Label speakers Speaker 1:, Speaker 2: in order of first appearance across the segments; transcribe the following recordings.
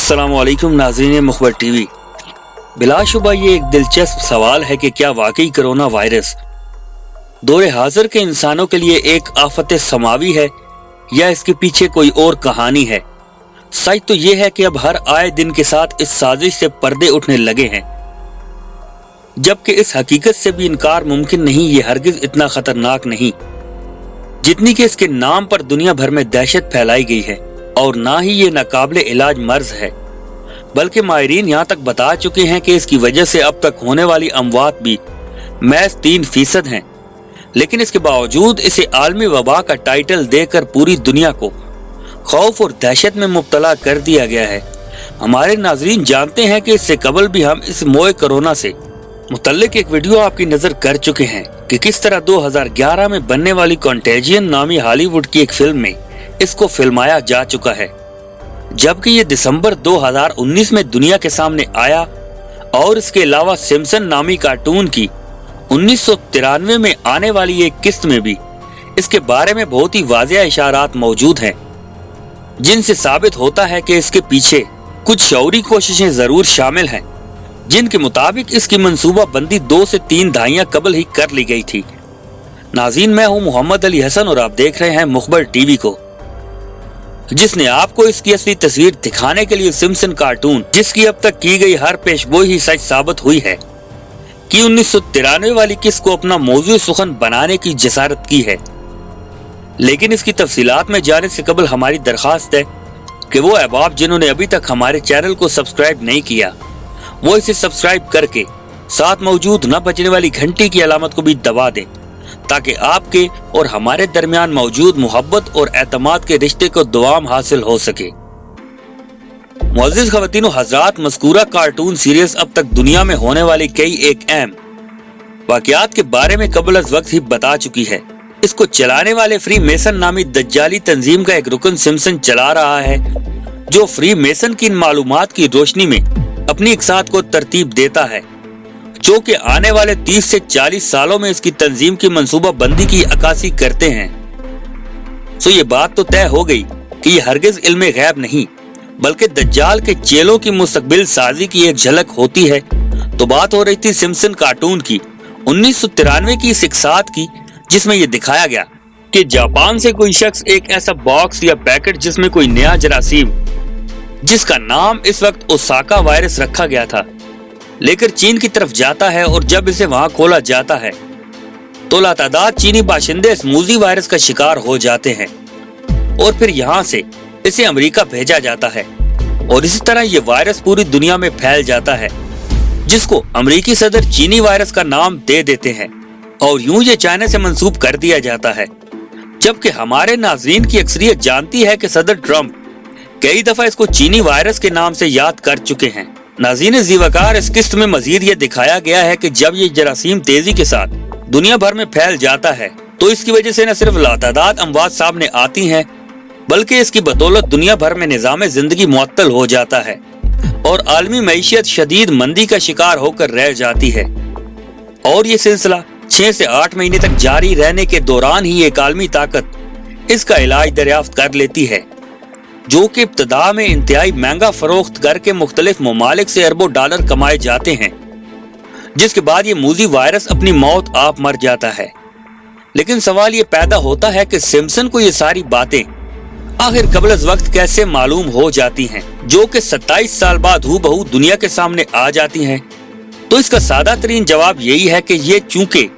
Speaker 1: अस्सलामुअलैकुम नाज़रीन मुखबर टीवी। बिलाशुबा ये एक दिलचस्प सवाल है कि क्या वाकई कोरोना वायरस दौरे हाजिर के इंसानों के लिए एक आफत समावी है या इसके पीछे कोई और कहानी है। सच तो ये है कि अब हर आए दिन के साथ इस साजिश से पर्दे उठने लगे हैं, जबकि इस हकीकत से भी इनकार मुमकिन नहीं, ये हरगिज इतना खतरनाक नहीं जितनी कि इसके नाम पर दुनिया भर में दहशत फैलाई गई है। और ना ही ये नाकाबिले इलाज मर्ज है, बल्कि माहिरीन यहाँ तक बता चुके हैं कि इसकी वजह से अब तक होने वाली अमवात भी महज 3% हैं। लेकिन इसके बावजूद इसे आलमी वबा का टाइटल देकर पूरी दुनिया को खौफ और दहशत में मुब्तला कर दिया गया है। हमारे नाजरीन जानते हैं कि इससे कबल भी हम इस मोए कोरोना से मुतल्लिक एक वीडियो आपकी नजर कर चुके हैं कि किस तरह 2011 में बनने वाली कॉन्टेजियन नामी हॉलीवुड की एक फिल्म में इसको फिल्माया जा चुका है, जबकि ये दिसंबर 2019 में दुनिया के सामने आया। और इसके अलावा सिम्पसन नामी कार्टून की 1993 में आने वाली एक किस्त में भी इसके बारे में बहुत ही वाज़ेह इशारात मौजूद हैं, जिनसे साबित होता है कि इसके पीछे कुछ शऊरी कोशिशें जरूर शामिल हैं, जिनके मुताबिक इसकी मंसूबा बंदी 2 से 3 दहाइयां कबल ही कर ली गई थी। नाज़रीन, मैं हूं मोहम्मद अली हसन और आप देख रहे हैं मुखबर टीवी को, जिसने आपको इसकी असली तस्वीर दिखाने के लिए सिम्पसन कार्टून, जिसकी अब तक की गई हर पेशगोई ही सच साबित हुई है, कि 1993 वाली किस्त को अपना मौजूद सुखन बनाने की जसारत की है। लेकिन इसकी तफसीलात में जाने से कबल हमारी दरखास्त है कि वो अहबाब जिन्होंने अभी तक हमारे चैनल को सब्सक्राइब नहीं किया, वो इसे सब्सक्राइब करके साथ मौजूद न बजने वाली घंटी की अलामत को भी दबा दें, ताकि आपके और हमारे दरमियान मौजूद मोहब्बत और एतमाद के रिश्ते को दुआम हासिल हो सके। मुअज़्ज़िज़ ख़वातीन व हज़रात, मज़कूरा कार्टून सीरीज अब तक दुनिया में होने वाली कई एक अहम वाक़यात के बारे में कबल अज़ वक्त ही बता चुकी है। इसको चलाने वाले फ्री मेसन नामी दज्जाली तंजीम का एक रुकन सिम्पसन चला रहा है, जो फ्री मेसन की इन मालूमात की रोशनी में अपनी इक़साद को तरतीब देता है, जो कि आने वाले 30 से 40 सालों में इसकी तंजीम की मंसूबा बंदी की अक्कासी करते हैं। तो ये बात तो तय हो गई कि ये हरगिज इल्मे गैब नहीं, बल्कि दज्जाल के चेलों की मुस्तकबिल साजी की एक झलक होती है। तो बात हो रही थी सिम्पसन कार्टून की 1993 की इस इक़साद की, जिसमें ये दिखाया गया कि जापान से कोई शख्स एक ऐसा बॉक्स या पैकेट जिसमें कोई नया जरासीम, जिसका नाम इस वक्त ओसाका वायरस रखा गया था, लेकर चीन की तरफ जाता है। और जब इसे वहां खोला जाता है तो लातादाद चीनी बाशिंदे इस मूजी वायरस का शिकार हो जाते हैं और फिर यहाँ से इसे अमेरिका भेजा जाता है। और इस तरह ये वायरस पूरी दुनिया में फैल जाता है, जिसको अमेरिकी सदर चीनी वायरस का नाम दे देते हैं और यूं ये चाइना से मंसूब कर दिया जाता है। जबकि हमारे नाज़रीन की अक्सरियत जानती है कि सदर ट्रंप कई दफा इसको चीनी वायरस के नाम से याद कर चुके हैं। नाज़रीन ज़ीवकार, इस किस्त में मजीद ये दिखाया गया है कि जब ये जरासीम तेजी के साथ दुनिया भर में फैल जाता है तो इसकी वजह से न सिर्फ लातादाद अमवात सामने आती हैं, बल्कि इसकी बदौलत दुनिया भर में निज़ाम जिंदगी मुअत्तल हो जाता है और आलमी मईशत शदीद मंदी का शिकार होकर रह जाती है। और ये सिलसिला 6 से 8 महीने तक जारी रहने के दौरान ही एक आलमी ताकत इसका इलाज दरियाफ्त कर लेती है, जो कि इब्तदा में इंतहाई महंगा फरोख्त करके मुख्तलिफ ममालिक से अरबों डॉलर कमाए जाते हैं, जिसके बाद ये मूजी वायरस अपनी मौत आप मर जाता है। लेकिन सवाल ये पैदा होता है कि सिम्पसन को ये सारी बातें आखिर कबल अज़ वक्त कैसे मालूम हो जाती हैं, जो कि 27 साल बाद हूबहू दुनिया के सामने आ जाती हैं। तो इसका सादा तरीन जवाब यही है कि ये चूंकि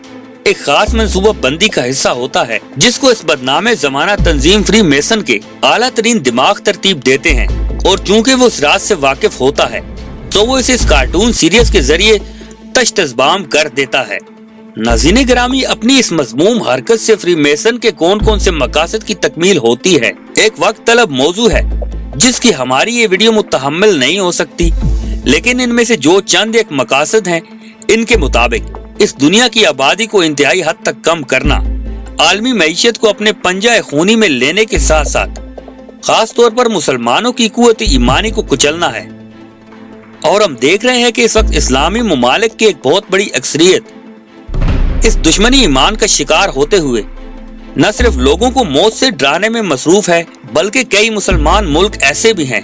Speaker 1: एक खास मंसूबा बंदी का हिस्सा होता है, जिसको इस बदनामे जमाना तंजीम फ्री मेसन के आला तरीन दिमाग तरतीब देते हैं, और चूंकि वो इस राज से वाकिफ होता है तो वो इसे इस कार्टून सीरीज के जरिए तश्तज़बाम कर देता है। नाज़रीन गिरामी, अपनी इस मज़मूम हरकत से फ्री मेसन के कौन कौन से मकासद की तकमील होती है, एक वक्त तलब मौजू है जिसकी हमारी ये वीडियो मुतहम्मिल नहीं हो सकती। लेकिन इनमें से जो चंद एक मकासद हैं, इनके मुताबिक इस दुनिया की आबादी को इंतहाई हद तक कम करना, आलमी मईशत को अपने पंजाए खूनी में लेने के साथ साथ खास तौर पर मुसलमानों की कुव्वत ईमानी को कुचलना है। और हम देख रहे हैं कि इस वक्त इस्लामी ममालिक की एक बहुत बड़ी अक्सरियत इस दुश्मनी ईमान का शिकार होते हुए न सिर्फ लोगों को मौत से डराने में मसरूफ है, बल्कि कई मुसलमान मुल्क ऐसे भी हैं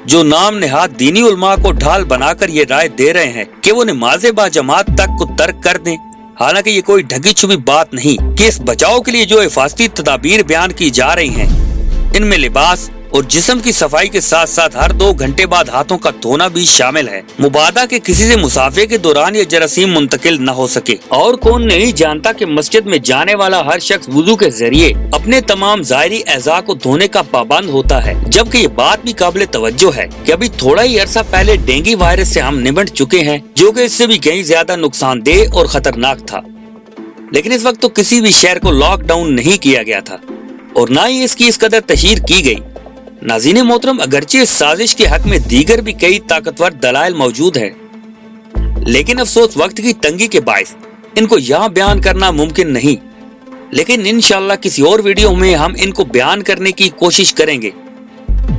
Speaker 1: जो नाम नेहाद दीनी उलमा को ढाल बनाकर ये राय दे रहे हैं कि वो नमाज़े बाजमात तक को तर्क कर दें। हालांकि ये कोई ढकी छुपी बात नहीं कि इस बचाव के लिए जो हिफाजती तदाबीर बयान की जा रही हैं, इनमें लिबास और जिस्म की सफाई के साथ साथ हर 2 घंटे बाद हाथों का धोना भी शामिल है। मुबादा के किसी से मुसाफे के दौरान ये जरासीम मुंतकिल न हो सके। और कौन नहीं जानता कि मस्जिद में जाने वाला हर शख्स वुजू के जरिए अपने तमाम ज़ाहिरी एज़ा को धोने का पाबंद होता है। जबकि ये बात भी काबिल तवज्जो है कि अभी थोड़ा ही अरसा पहले डेंगू वायरस से हम निपट चुके हैं, जो कि इससे भी कहीं ज्यादा नुकसानदेह और खतरनाक था। लेकिन इस वक्त तो किसी भी शहर को लॉकडाउन नहीं किया गया था और न ही इसकी इस कदर तशहीर की गई। नाज़रीन मोहतरम, अगरचे इस साजिश के हक में दीगर भी कई ताकतवर दलाइल मौजूद है, लेकिन अफसोस वक्त की तंगी के बायस इनको यहाँ बयान करना मुमकिन नहीं। लेकिन इंशाअल्लाह किसी और वीडियो में हम इनको बयान करने की कोशिश करेंगे।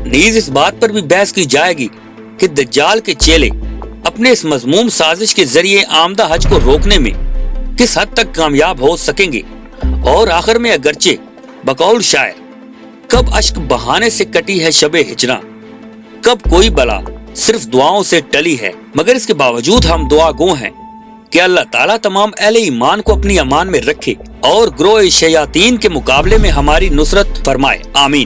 Speaker 1: नीज इस बात पर भी बहस की जाएगी कि दज्जाल के चेले अपने इस मजमूम साजिश के जरिए आमदा हज को रोकने में किस हद तक कामयाब हो सकेंगे। और आखिर में अगरचे बकौल शायर, कब अश्क बहाने से कटी है शबे हिजरा, कब कोई बला सिर्फ दुआओं से टली है, मगर इसके बावजूद हम दुआ गो हैं कि अल्लाह ताला तमाम अहले ईमान को अपनी अमान में रखे और ग्रोह शयातीन के मुकाबले में हमारी नुसरत फरमाए। आमीन।